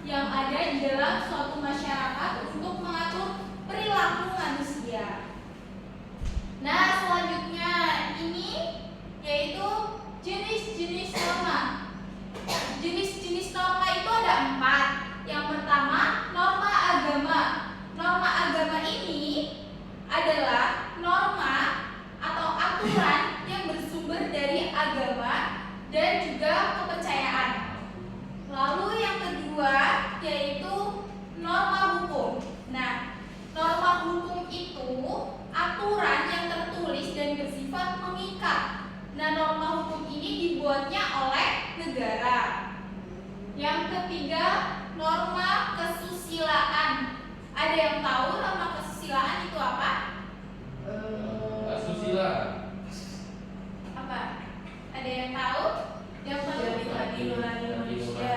yang ada di dalam suatu masyarakat untuk mengatur perilaku manusia. Nah, selanjutnya ini yaitu jenis-jenis norma. Jenis-jenis norma itu ada 4. Yang pertama, norma agama. Norma agama ini adalah norma atau aturan yang bersumber dari agama dan juga kepercayaan. Lalu yang kedua yaitu norma hukum. Nah, norma hukum itu aturan yang tertulis dan bersifat mengikat. Nah, norma hukum ini dibuatnya oleh negara. Yang ketiga, norma kesusilaan. Ada yang tahu norma kesusilaan itu apa? Asusila. Apa? Ada yang tahu? Yang tahu hati nurani manusia.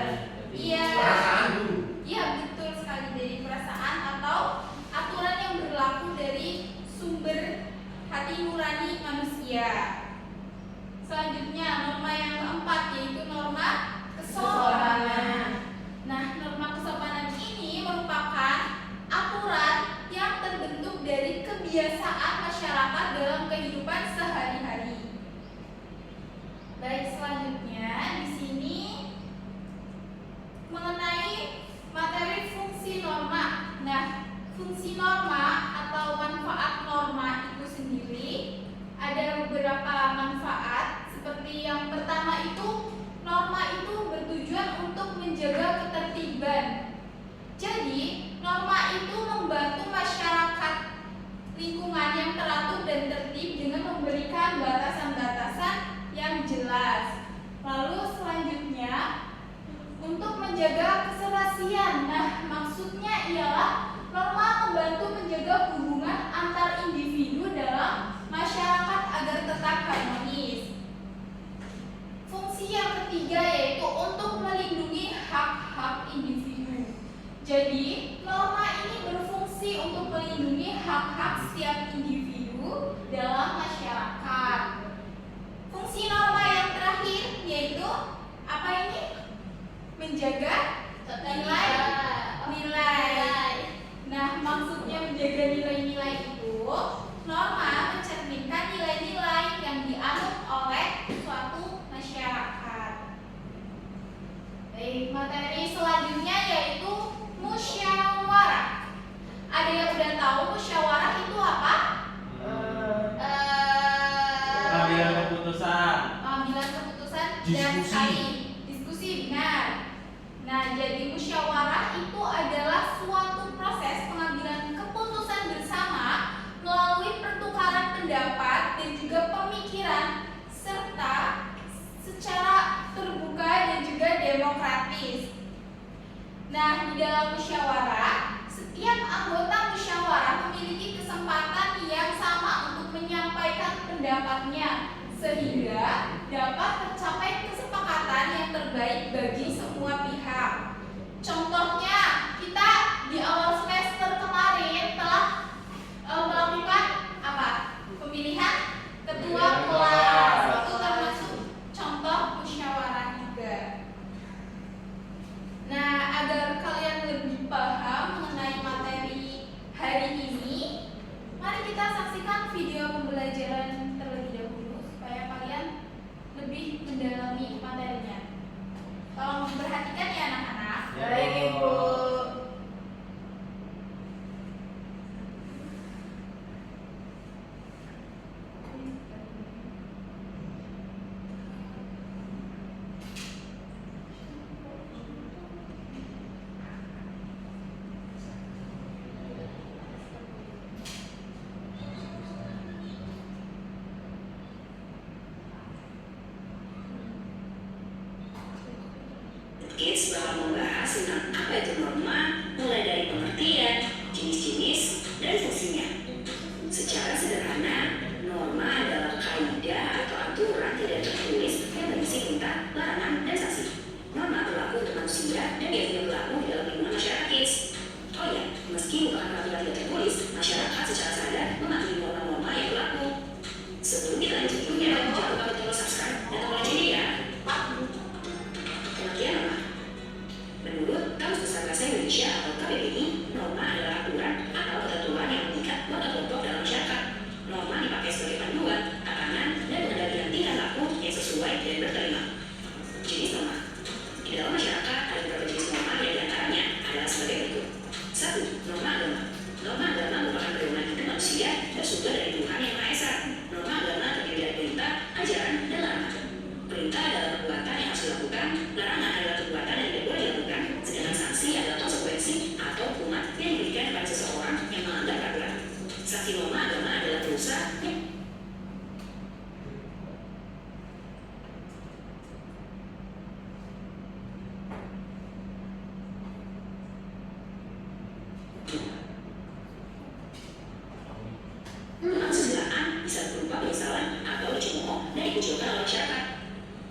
Iya. Perasaan dulu. Iya, betul sekali, dari perasaan atau aturan yang berlaku dari sumber hati nurani manusia. Selanjutnya norma yang keempat yaitu norma kesopanan. Nah, norma kesopanan ini merupakan aturan yang terbentuk dari kebiasaan masyarakat dalam kehidupan sehari-hari. Baik, selanjutnya di sini mengenai materi fungsi norma. Nah, fungsi norma atau manfaat norma itu sendiri ada beberapa manfaat. Seperti yang pertama itu, norma itu bertujuan untuk menjaga ketertiban. Jadi, norma itu membantu masyarakat lingkungan yang teratur dan tertib dengan memberikan batasan-batasan yang jelas. Lalu selanjutnya, untuk menjaga keserasian. Nah, maksudnya ialah norma membantu menjaga hubungan antar individu dalam masyarakat agar tetap harmonis. Fungsi yang ketiga yaitu untuk melindungi hak-hak individu. Jadi, norma ini berfungsi untuk melindungi hak-hak setiap individu dalam masyarakat. Fungsi norma yang terakhir yaitu apa ini? Menjaga nilai. Nah, maksudnya menjaga nilai-nilai itu, norma mencerminkan nilai-nilai yang dianut oleh suatu masyarakat. Baik, materi selanjutnya yaitu musyawarah. Ada yang udah tahu musyawarah itu apa? Pengambilan keputusan. Pengambilan keputusan dan Diskusi. sekali diskusi, benar. Nah, jadi musyawarah itu adalah suatu proses pengambilan keputusan bersama melalui pertukaran pendapat dan juga pemikiran serta secara terbuka dan juga demokratis. Nah, di dalam musyawarah, setiap anggota musyawarah memiliki kesempatan yang sama untuk menyampaikan pendapatnya sehingga dapat tercapai kesepakatan yang terbaik bagi semua pihak. Contohnya, kita di awal semester kemarin telah melakukan apa? Pemilihan ketua kelas. Itu termasuk contoh musyawarah juga. Nah, agar kalian lebih paham mengenai materi hari ini, mari kita saksikan video pembelajaran terlebih dahulu supaya kalian lebih mendalami materinya. Tolong perhatikan ya anak-anak. Baik, Ibu. Kids bakal membahas tentang apa itu norma, mulai dari pengertian, jenis-jenis, dan fungsinya. Secara sederhana, norma adalah kaidah atau aturan tidak tertulis yang berisi perintah, larangan, dan sanksi. Norma berlaku untuk manusia dan biasanya berlaku di dalam lingkungan masyarakat kids. Oh ya, meski merupakan peraturan tidak tertulis, masyarakat secara sadar mematuhi norma-norma yang berlaku. Sebelum kita lanjut, jangan lupa tombol subscribe dan tombol loncengnya ya. Pengertian norma. Menurut Kamus Besar Indonesia atau KBBI, norma adalah aturan atau ketentuan yang mengikat warga kelompok dalam masyarakat. Norma dipakai sebagai panduan, tatanan, dan pengendalian tingkah laku yang sesuai dan berterima. Jenis norma. Di dalam masyarakat ada beberapa jenis norma yang diantaranya adalah sebagai berikut. 1. Norma agama. Norma agama merupakan pedoman hidup manusia bersumber dari Tuhan Yang Maha Esa. Norma agama terdiri dari perintah, ajaran, dan larangan. Perintah adalah perbuatan yang harus dilakukan, larangan adalah perbuatan yang tidak boleh dilakukan, sedangkan sanksi adalah konsekuensi atau hukuman yang diberikan kepada seseorang yang melanggar peraturan. Sanksi norma agama adalah dosa yang kesusilaan bisa berupa penyesalan atau dicemooh dan dikucilkan oleh masyarakat.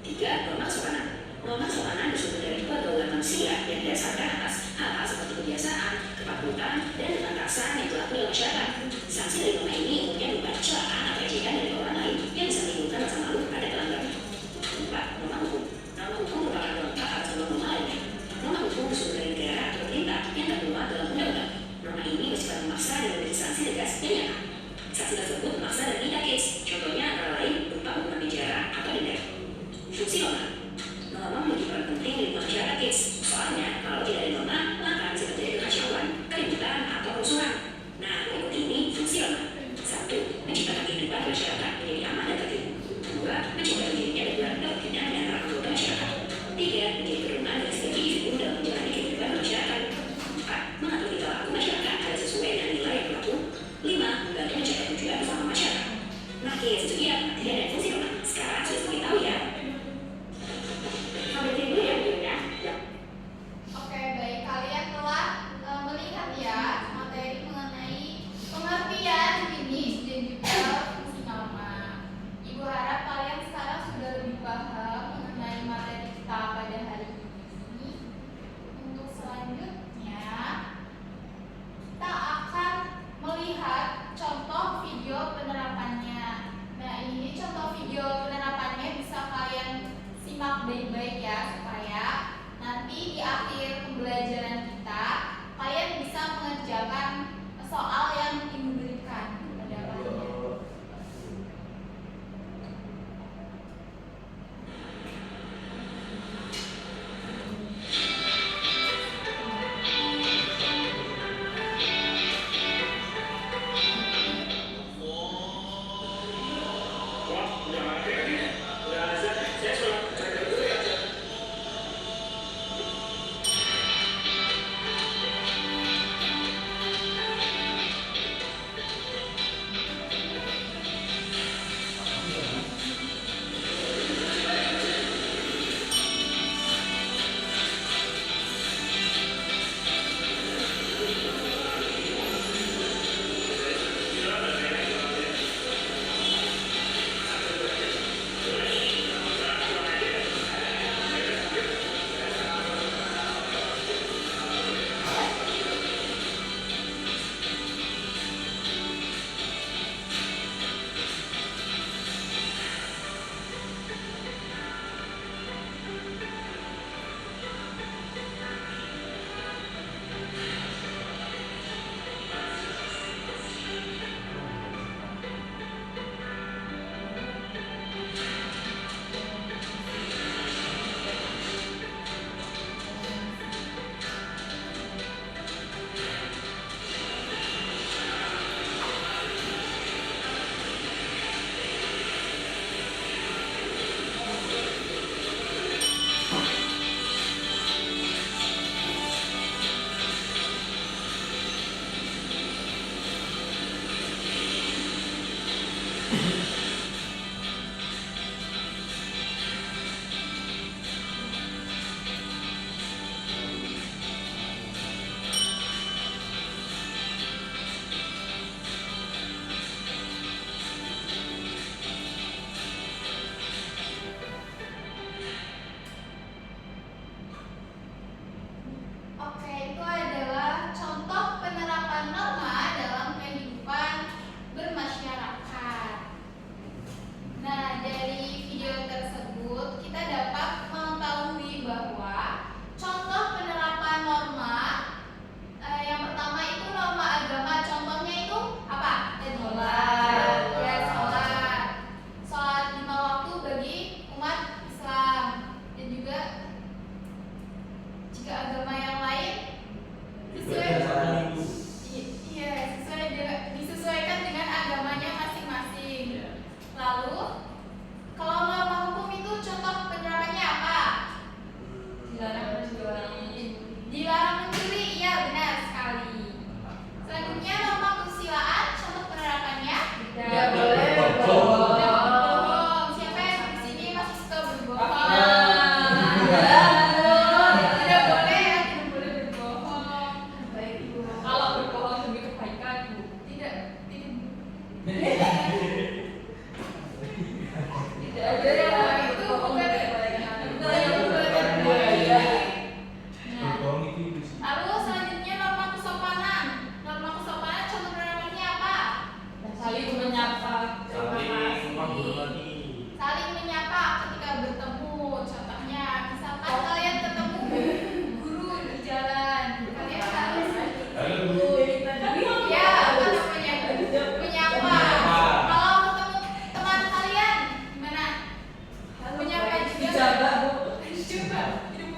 3. Norma kesopanan. Norma kesopanan bersumber dari pergaulan manusia yang didasarkan atas hal-hal seperti kebiasaan, kepatutan, dan tentang rasa yang berlaku dalam masyarakat. Sanksi dari norma ini umumnya berupa celaan atau ejekan dari orang lain yang bisa menimbulkan rasa malu pada pelanggarnya. 4. Norma hukum. Norma hukum merupakan pelengkap atas norma lainnya. Norma hukum bersumber dari negara atau pemerintah yang termuat dalam undang-undang. Norma ini bersifat memaksa dan memberi sanksi tegas dan nyata. Sanksi tersebut memaksa dan tidak case. Contohnya antara lain berupa hukuman penjara atau denda. Fungsi norma. Norma memiliki peran penting di lingkungan masyarakat case. Soalnya kalau tidak ada norma, maka bisa terjadi kekacauan, keributan, atau kerusuhan. Nah, berikut ini fungsi norma. 1. Menciptakan kehidupan masyarakat menjadi aman dan tertib. 2. Mencegah terjadinya gangguan kepentingan di antara anggota masyarakat. 3. Menjadi pedoman dan sebagai individu dalam menjalani kehidupan masyarakat. 4. Mengatur tingkah laku masyarakat agar sesuai dengan nilai yang berlaku. 5. Membantu mencapai tujuan bersama masyarakat. Nah, guys, itu dia materi dan fungsi norma. Sekarang sudah semakin tahu ya. Sampai dulu ya videonya. Ya. Oke, baik. Kalian telah melihat ya materi mengenai pengertian jenis dan juga fungsi norma. Ibu harap kalian sekarang sudah lebih paham mengenai materi kita pada hari ini. Untuk selanjutnya, kita akan melihat contoh video penerapannya. Nah, ini contoh video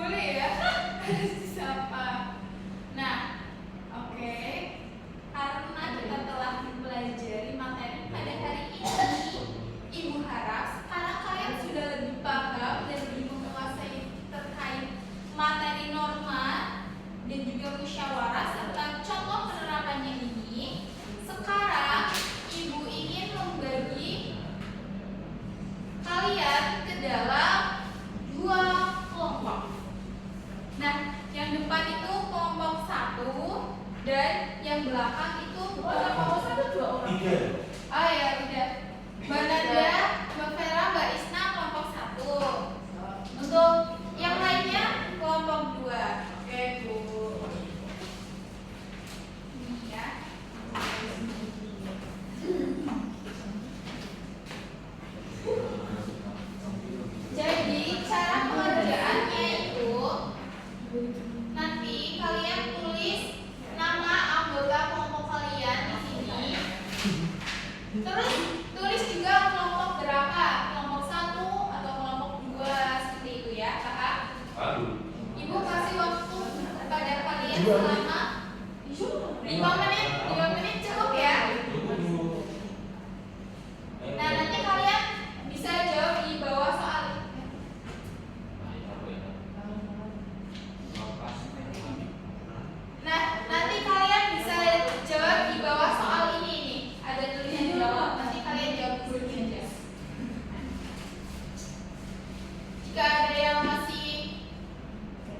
boleh ya. Harus disapa. Nah, oke. Karena kita telah mempelajari materi pada hari ini, Ibu harap sekarang kalian sudah lebih paham dan lebih menguasai terkait materi norma dan juga musyawarah serta contoh penerapannya ini. Sekarang Ibu ingin membagi kalian ke dalam 2 kelompok. Nah, yang depan itu kelompok 1 dan yang belakang itu kelompok 1 2 orang. 3. Oh ya udah. Mbak Nada, Mbak Vera, Mbak Isna kelompok 1. Untuk yang lainnya kelompok 2. Oke, Bu. Ini ya. Jadi cara pengerjaannya itu nanti kalian tulis nama anggota kelompok kalian di sini. Terus tulis juga kelompok berapa, kelompok 1 atau kelompok 2 seperti itu ya, Kakak. Ibu kasih waktu kepada kalian selama 5 menit. 5 menit cukup ya. Nah, nanti kalian bisa jawab di bawah soal. Nah, nanti kalian bisa jawab di bawah soal ini nih. Ada tulisan jawab. Nanti kalian jawab di sini aja. Jika ada yang masih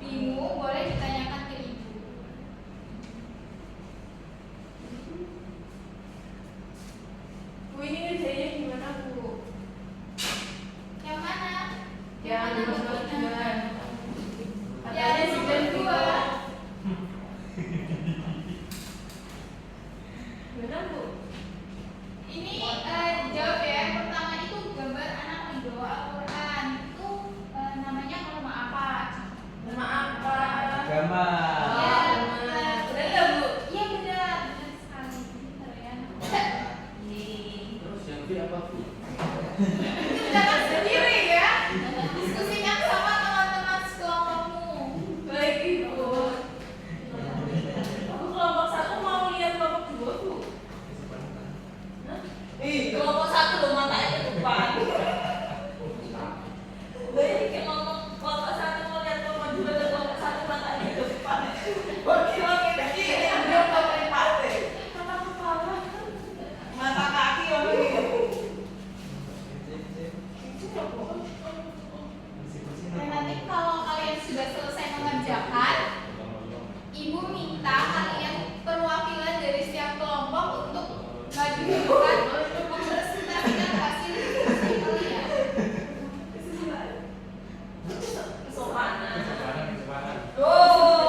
bingung, boleh ditanyakan ke Ibu. Bu, ini ngerjainnya gimana, Bu? Yang mana? Yang mana, Bu? Ya, ada 92. Benar, Bu? Ini jawab ya. Yang pertama itu gambar anak membawa Al-Quran. Itu namanya norma apa? Norma apa? Agama. Ya, benar ya, Bu? Iya, benar. Benar sekali. Pintar ya. Terus yang B apa, Bu? Itu jangan sendiri ya. Diskusikan sama teman-teman sekelompokmu. Baik, Ibu. Aku kelompok 1 mau lihat kelompok 2, Bu. Kelompok 1 loh matanya ke depan. Jadi kelompok 1 mau lihat kelompok 2 dan kelompok 1 matanya ke depan. Wakil-wakil kecil yang dia pakai pate. Mata kepala. Mata kaki orang ini. Dan nanti kalau kalian sudah selesai mengerjakan, Ibu minta kalian perwakilan dari setiap kelompok untuk maju ke depan mempresentasikan hasil diskusi kalian. Kesopanan. Kesopanan. Oh.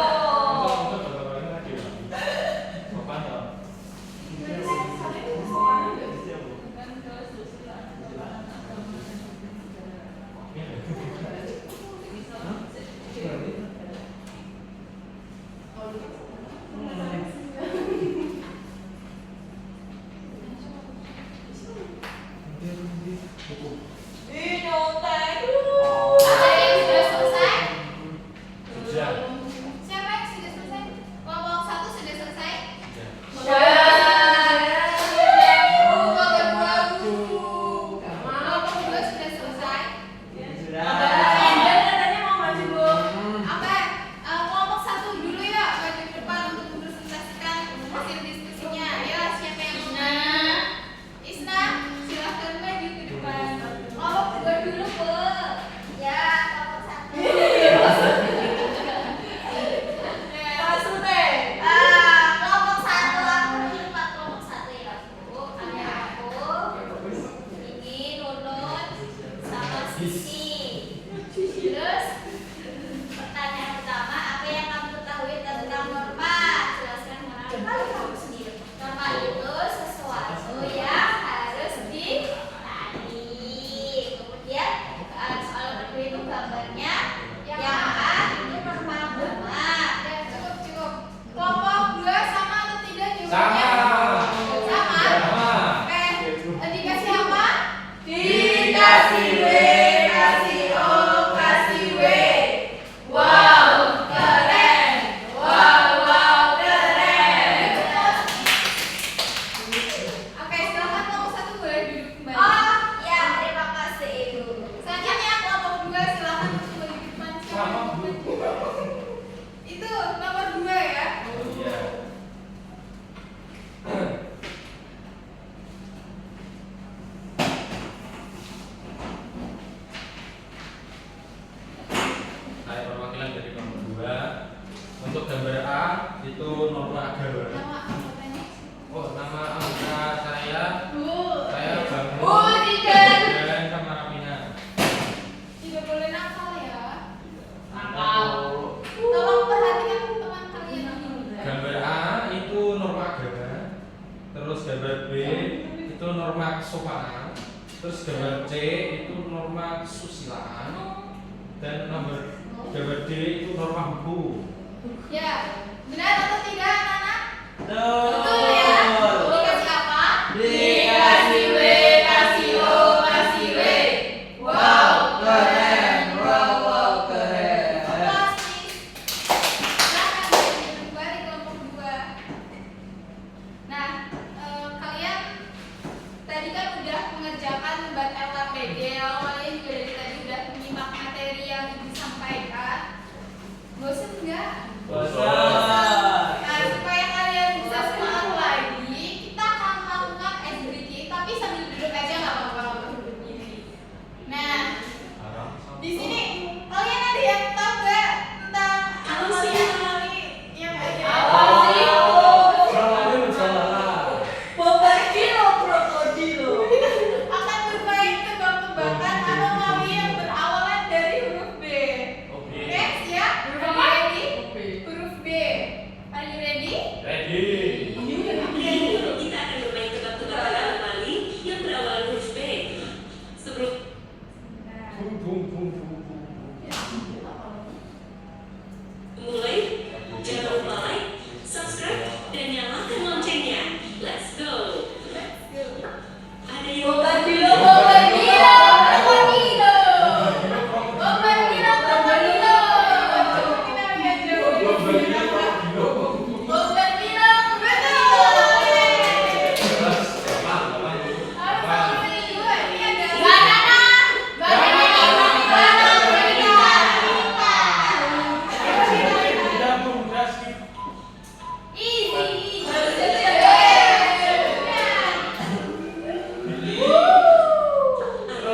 itu norma kesopanan. Terus gambar C itu norma kesusilaan. Dan gambar D itu norma hukum. Ya, benar atau tidak, anak-anak? Betul. Betul ya. Dikasih apa? Dikasih W, kasih O, kasih W. Wow, keren. Wow, keren. Plastis. Silakan kedua di kelompok 2. Nah, kalian tadi kan udah mengerjakan lembar LKPD. Kalian juga dari tadi udah menyimak materi yang disampaikan. Bosan nggak? Bosan. Nah, supaya kalian bisa semangat lagi, kita akan melakukan ice breaking, tapi sambil duduk aja nggak apa-apa kalau duduk gini. Nah, di sini kalian ada yang tahu nggak tentang anomali yang ada? Akan bermain tebak-tebakan anomali yang berawalan dari huruf B. Oke, siap? Ready? Huruf B. Are you ready? Ready. Kita akan bermain tebak-tebakan anomali yang berawal huruf B. Sebelum Nah, Bum bum bum bum bum. mulai, jangan lupa like, subscribe, dan nyalakan loncengnya. Let's go. let's go. Ada yang Bombardilo. Kita lihat jawabannya. Bombardilo, betul. Harus sampai dua. Ini ada banana. Easy.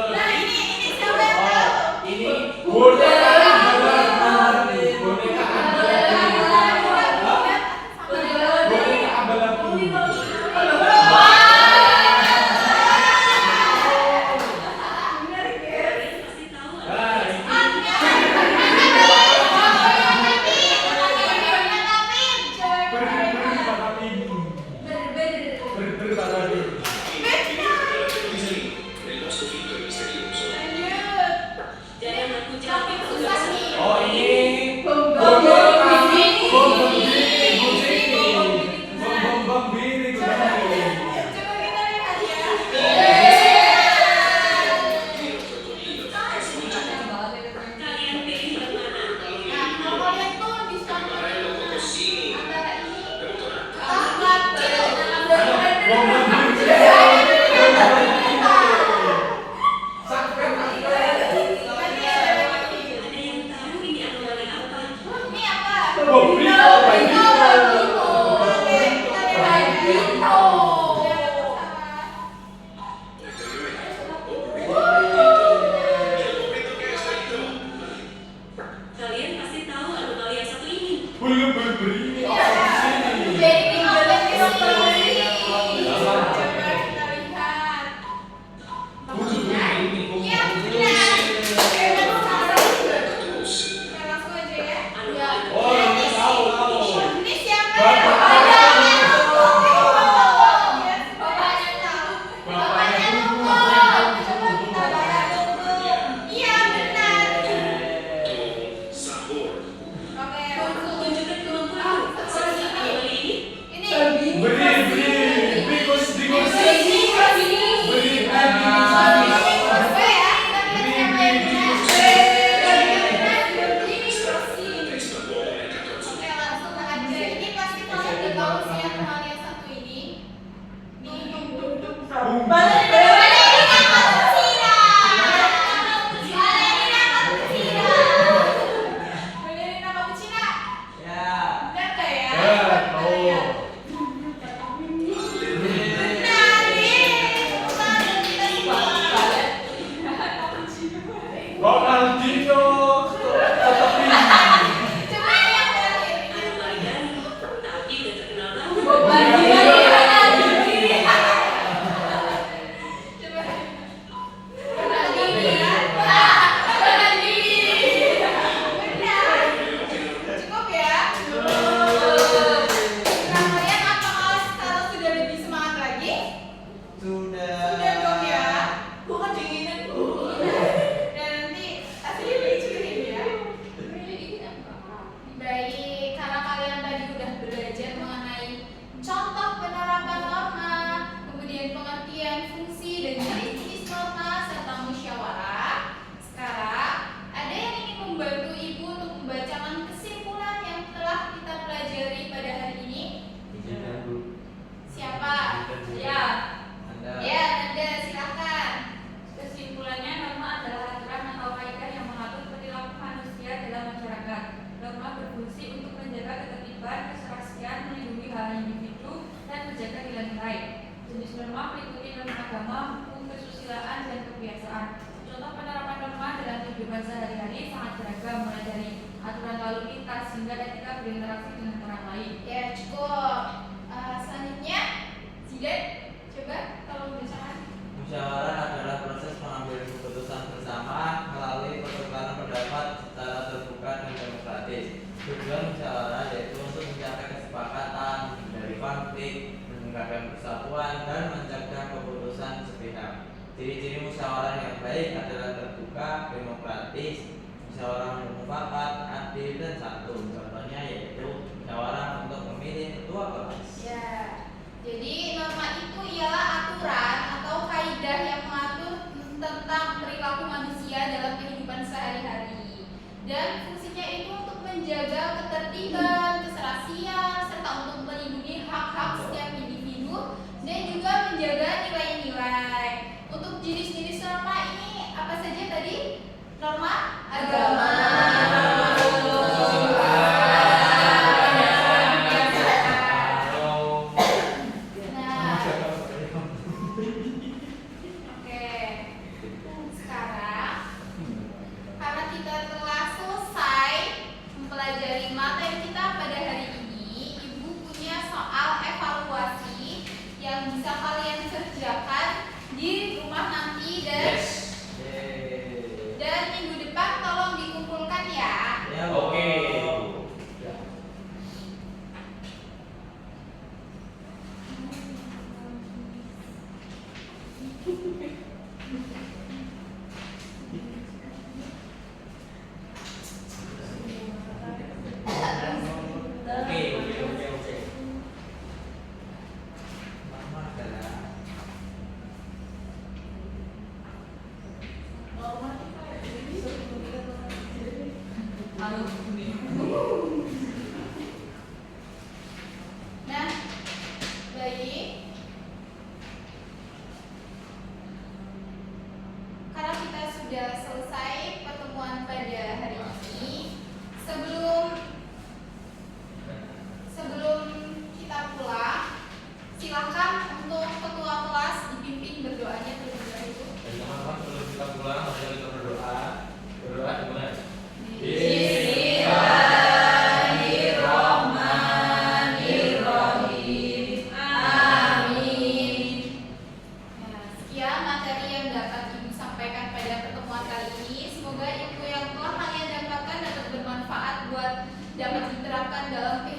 Nah, ini siapa yang tahu? Ini boneka abal-abal. Boneka abal-abal. kalian pasti tahu Ah, ini ber-ber-ber-ber-ber. jangan aku jawab Oh, ini Bom biri. kalian pilih yang mana. Ada yang tahu ini anomali apa? Kalian pasti tahu anomali yang satu ini. Beri apa di sini? Oh, ini tahu. Ini siapa ya? Bapaknya Tunggu. Coba kita lihat Tunggu. Iya benar. Oke, Tunjukkan kemampuanmu. Seperti anomali ini. ini. Beri. Tikus. Beri. Oke ya, kita lihat siapa yang benar. Oke, langsung aja. Ini pasti kalian beragam, mulai dari aturan lalu lintas hingga etika berinteraksi dengan orang lain. Ya, cukup. Selanjutnya, Zidan, coba tolong bacakan. Musyawarah adalah proses pengambilan keputusan bersama melalui pertukaran pendapat secara terbuka dan demokratis. Tujuan musyawarah yaitu untuk mencapai kesepakatan, menghindari konflik, meningkatkan persatuan, dan mencegah keputusan sepihak. Ciri-ciri musyawarah yang baik adalah terbuka, demokratis, musyawarah mufakat, adil, dan santun. Contohnya yaitu musyawarah untuk memilih ketua kelas. Ya, jadi norma itu ialah aturan atau kaidah yang mengatur tentang perilaku manusia dalam kehidupan sehari-hari. Dan fungsinya itu untuk menjaga ketertiban, keserasian, serta untuk melindungi hak-hak setiap individu dan juga menjaga nilai-nilai. Untuk jenis-jenis norma ini apa saja tadi? Norma agama, di rumah nanti dan minggu depan tolong dikumpulkan ya. Ya, Oke. Oke. Norma adalah Nah, baik. Karena kita sudah selesai pertemuan pada hari ini, sebelum kita pulang, silakan untuk ketua kelas dipimpin berdoanya terlebih dahulu. Dan teman-teman sebelum kita pulang, mari kita berdoa. Berdoa gimana? Bismillahirrahmanirrahim. Amin. Nah, sekian materi yang dapat Ibu sampaikan pada pertemuan kali ini. Semoga ilmu yang telah kalian dapatkan dapat bermanfaat buat dapat diterapkan dalam kehidupan